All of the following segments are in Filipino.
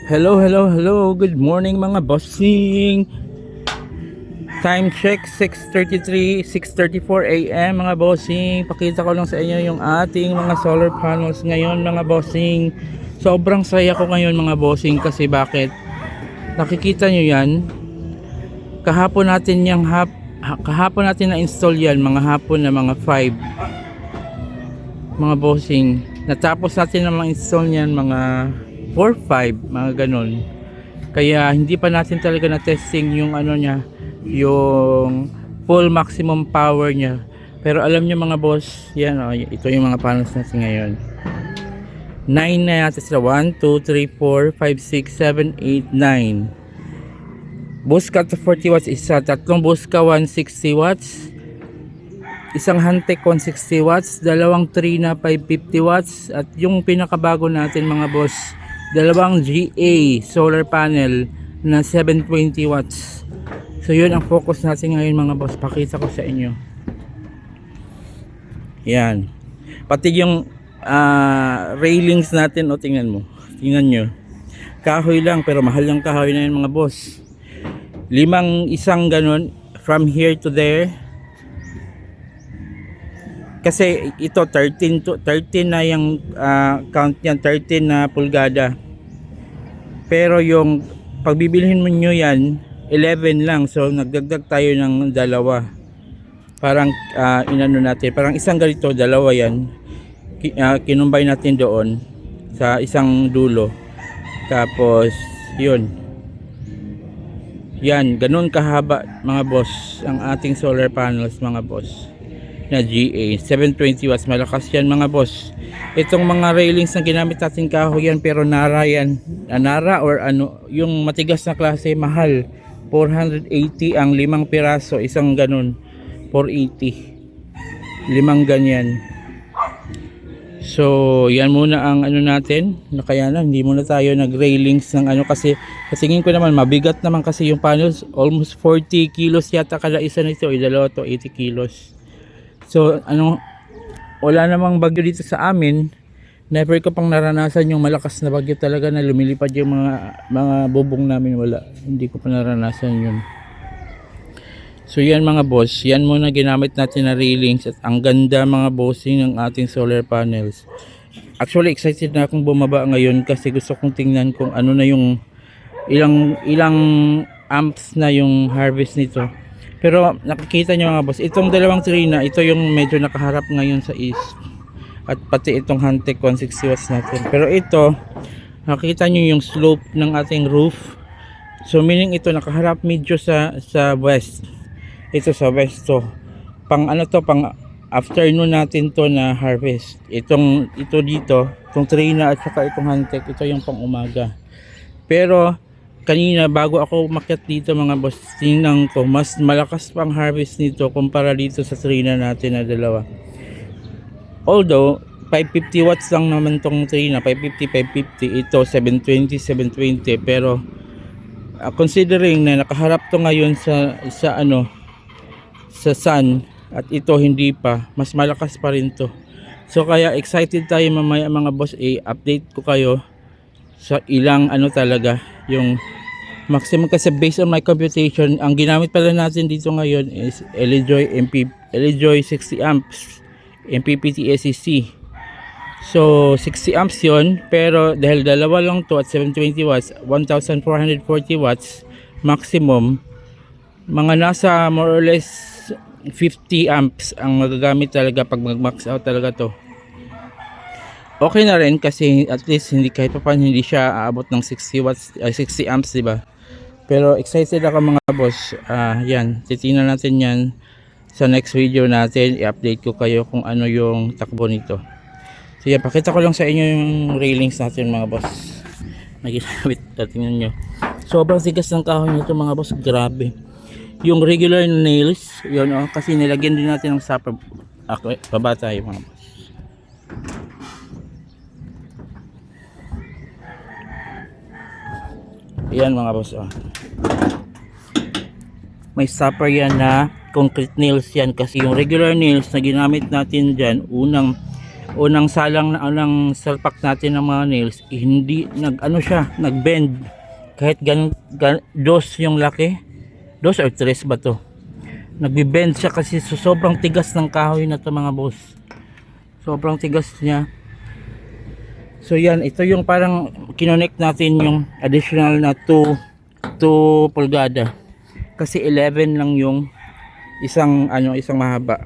Hello, hello, hello. Good morning mga bossing. Time check 6:34 AM mga bossing. Pakita ko lang sa inyo yung ating mga solar panels ngayon mga bossing. Sobrang saya ko ngayon mga bossing kasi bakit? Nakikita nyo yan. Kahapon natin na install yan mga hapon na mga 5 mga bossing. Natapos natin na mga install yan mga 4-5 mga ganon. Kaya hindi pa natin talaga na testing yung ano niya, yung full maximum power niya. Pero alam niyo mga boss, yan ito yung mga panels natin ngayon. 9 na natin sila. 1, 2, 3, 4, 5, 6, 7, 8, 9. Busca to 40 watts isa, tatlong Busca 160 watts, isang Hantek 160 watts, dalawang Trina 550 watts, at yung pinakabago natin mga boss, dalawang GA solar panel na 720 watts. So yun ang focus natin ngayon mga boss. Pakita ko sa inyo. Yan. Pati yung railings natin, o tingnan mo. Tingnan nyo. Kahoy lang pero mahal yung kahoy na yun mga boss. 5 isang ganun from here to there. Kasi ito 13 na yung count niyan, 13 na pulgada. Pero yung pagbibilhin mo nyo yan 11 lang, so nagdagdag tayo ng dalawa. Parang inano natin, parang isang ganito, dalawa yan. Kinumbay natin doon sa isang dulo. Tapos yun. Yan, ganun kahaba mga boss ang ating solar panels mga boss na GA 720 watts. Malakas yan mga boss. Itong mga railings na ginamit natin kahoy yan, pero Nara yan, Nara or ano, yung matigas na klase, mahal. 480 ang 5 piraso, isang ganun 480, 5 ganyan. So yan muna ang ano natin, kaya na hindi muna tayo nag railings ng ano, kasi tingin ko naman mabigat naman kasi yung panels, almost 40 kilos yata kada isa nito, dalawa to 80 kilos. So ano, wala namang bagyo dito sa amin. Never ko pang naranasan yung malakas na bagyo talaga na lumilipad yung mga bubong namin. Wala, hindi ko pa naranasan yun. So yan mga boss, yan muna ginamit natin na railings, at ang ganda mga bossing ng ating solar panels. Actually excited na akong bumaba ngayon kasi gusto kong tingnan kung ano na yung ilang amps na yung harvest nito. Pero nakikita nyo mga boss, itong dalawang Trina, ito yung medyo nakaharap ngayon sa east, at pati itong Hantek 160 watts natin. Pero ito, nakikita nyo yung slope ng ating roof. So meaning ito nakaharap medyo sa west. Ito sa west to. Pang ano to, pang afternoon natin to na harvest. Ito dito, itong Trina at saka itong Hantek, ito yung pang umaga. Pero kanina bago ako umakyat dito mga boss, tingnan ko mas malakas pang harvest nito kumpara dito sa Trina natin na dalawa. Although 550 watts lang naman tong Trina, 550, ito 720, pero considering na nakaharap to ngayon sa sun, at ito hindi pa, mas malakas pa rin to. So kaya excited tayo mamaya mga boss, update ko kayo sa ilang ano talaga yung maximum, kasi based on my computation, ang ginamit pala natin dito ngayon is Elejoy 60 amps MPPT SEC. So 60 amps yon, pero dahil dalawa lang to at 720 watts, 1440 watts maximum, mga nasa more or less 50 amps ang magagamit talaga pag mag-max out talaga to. Okay na rin kasi at least hindi, kahit pa paano hindi siya aabot ng 60 watts, 60 amps, diba? Pero excited ako mga boss. Yan, titingnan natin yan sa next video natin. I-update ko kayo kung ano yung takbo nito. So yan, pakita ko lang sa inyo yung railings natin mga boss. Naginamit, tingnan nyo. Sobrang tigas ng kahoy nito mga boss, grabe. Yung regular nails, yun kasi nilagyan din natin ng supper. Okay, baba tayo mga boss. Yan mga boss, may stopper yan na concrete nails yan, kasi yung regular nails na ginamit natin dyan, unang unang salang na unang salpak natin ng mga nails, hindi nag-bend. Kahit dos yung laki, dos or tres ba to, nagbe-bend siya kasi sobrang tigas ng kahoy na to mga boss. Sobrang tigas niya. So yan, ito yung parang kinonect natin yung additional na 2 pulgada. Kasi 11 lang yung isang mahaba.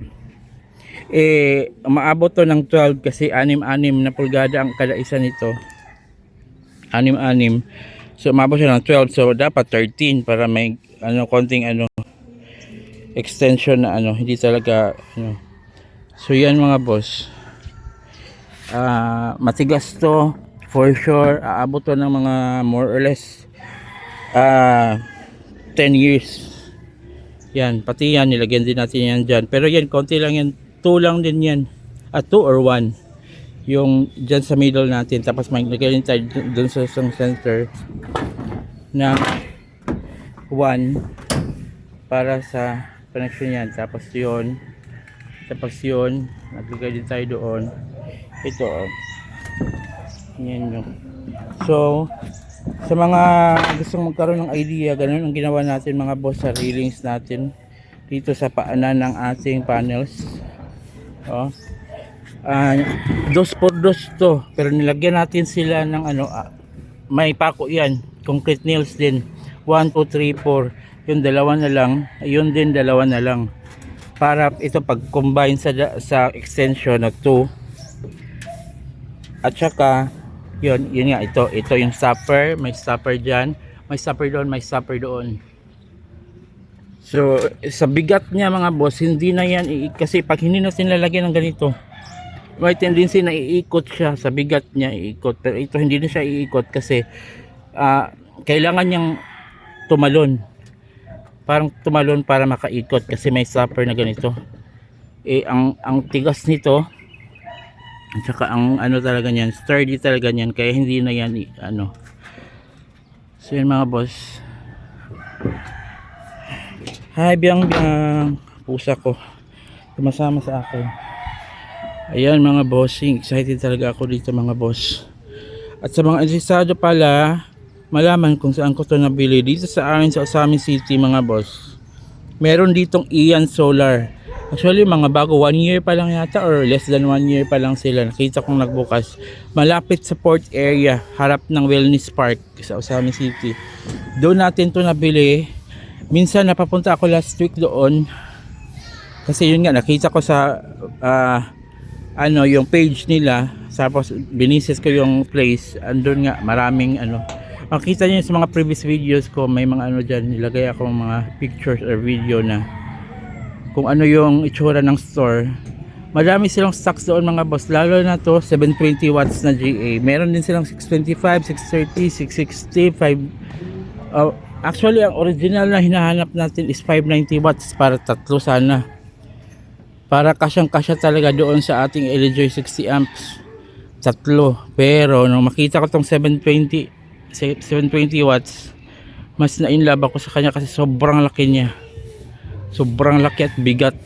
Umaabot to ng 12 kasi 6 na pulgada ang kada isa nito. 6. So umabot siya ng 12, so dapat 13 para may konting extension na hindi talaga So yan mga boss, matigas to for sure. Aabot to ng mga more or less 10 years yan. Pati yan nilagyan din natin yan dyan, pero yan konti lang yan, 2 lang din yan, 2 or 1 yung dyan sa middle natin. Tapos may nilagyan tayo dun sa isang center na 1 para sa connection yan. Tapos yun naglagay din tayo doon. Ito yan yung. So sa mga gustong magkaroon ng idea, ganun ang ginawa natin mga boss sa railings natin dito sa paanan ng ating panels. Dos por dos to, pero nilagyan natin sila ng may pako yan, concrete nails din. 1, 2, 3, 4, yung dalawa na lang, yun din dalawa na lang, para ito pag combine sa extension na 2. At saka yun nga, ito yung stopper, may stopper dyan, may stopper doon, may stopper doon. So sa bigat niya mga boss, hindi na yan kasi pag hindi natin lalagyan ng ganito, may tendency na iikot siya. Sa bigat niya iikot, pero ito hindi na siya iikot kasi kailangan niyang tumalon, parang tumalon para makaikot kasi may stopper na ganito. Ang tigas nito at saka ang talaga niyan, sturdy talaga niyan, kaya hindi na yan So yan mga boss. Hi biyang pusa ko tumasama sa akin. Ayan mga bossing, excited talaga ako dito mga boss. At sa mga interesado pala malaman kung saan ko to nabili, dito sa amin sa Osamin City mga boss, meron ditong Ian Solar. Actually mga bago, 1 year pa lang yata or less than 1 year pa lang sila. Nakita kong nagbukas malapit sa port area, harap ng Wellness Park sa Osamin City. Doon natin to nabili. Minsan napapunta ako last week doon kasi yun nga, nakita ko sa yung page nila. Tapos binisis ko yung place, andun nga maraming makita niyo sa mga previous videos ko, may mga dyan, nilagay ako mga pictures or video na kung ano yung itsura ng store. Marami silang stocks doon mga boss, lalo na to 720 watts na GA. Meron din silang 625, 630, 660, 5 actually ang original na hinahanap natin is 590 watts para tatlo sana, para kasyang kasya talaga doon sa ating LG 60 amps tatlo. Pero nung makita ko tong 720 watts, mas na-inlove ako sa kanya kasi sobrang laki niya, sobrang laki at bigat.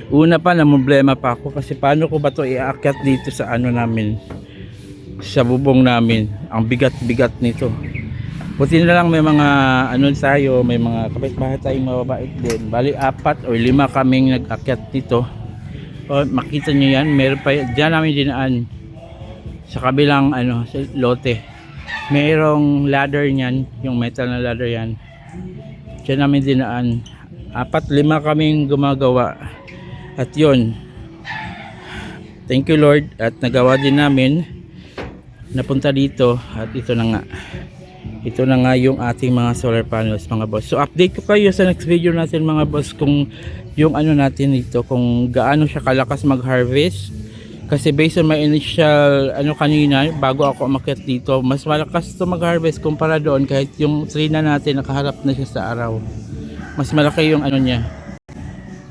Una pa na problema pa ako kasi paano ko ba to iakyat dito sa namin, sa bubong namin. Ang bigat-bigat nito. Buti na lang may mga tayo, may mga kapitbahay tayong mababait din. Bali 4 or 5 kaming nag-akyat dito. Makita nyo yan, meron pa dyan namin dinaan sa kabilang sa lote. Merong ladder niyan, yung metal na ladder yan. Dyan namin dinaan. 4-5 kaming gumagawa. At yun, thank you Lord, at nagawa din namin, napunta dito. At ito na nga yung ating mga solar panels mga boss. So update ko kayo sa next video natin mga boss kung yung natin dito, kung gaano siya kalakas mag harvest. Kasi based on my initial kanina bago ako umakyat dito, mas malakas to mag harvest kumpara doon. Kahit yung tree na natin nakaharap na siya sa araw, mas malaki yung niya,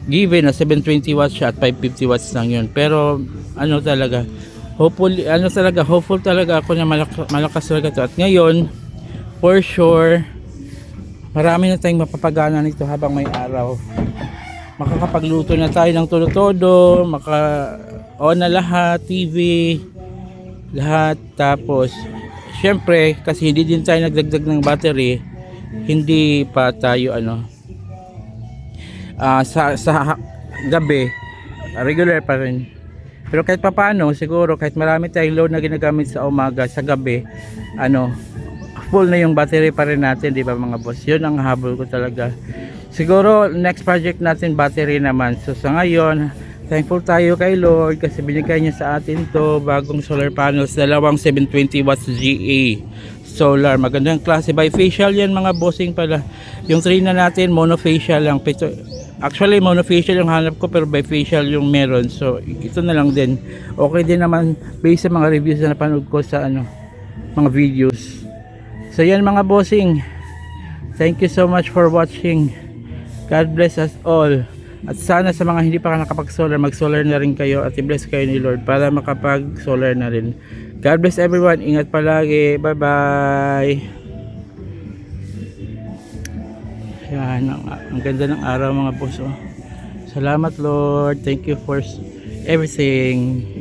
given na 720 watts siya at 550 watts lang yun. Pero talaga hopefully hopeful talaga ako na malakas talaga to. At ngayon for sure marami na tayong mapapagana nito habang may araw. makakapagluto na tayo ng todo-todo, on na lahat, TV, lahat. Tapos syempre kasi hindi din tayo nagdagdag ng battery, hindi pa tayo sa gabi regular pa rin. Pero kahit papaano, siguro kahit marami tayong load na ginagamit sa umaga, sa gabi full na yung battery pa rin natin, di ba mga boss? Yun ang habol ko talaga. Siguro next project natin battery naman. So sa ngayon, thankful tayo kay Lord kasi binigay niya sa atin to bagong solar panels, dalawang 720 watts GA solar, magandang klase, bifacial yan mga bossing pala. Yung 3 na natin monofacial lang. Actually monofacial yung hanap ko pero bifacial yung meron, so ito na lang din. Okay din naman based sa mga reviews na napanood ko sa mga videos. So yan mga bossing, thank you so much for watching. God bless us all. At sana sa mga hindi pa nakapag-solar, mag-solar na rin kayo at i-bless kayo ni Lord para makapag-solar na rin. God bless everyone. Ingat palagi. Bye-bye. Yan, ang ganda ng araw mga boss. Salamat Lord. Thank you for everything.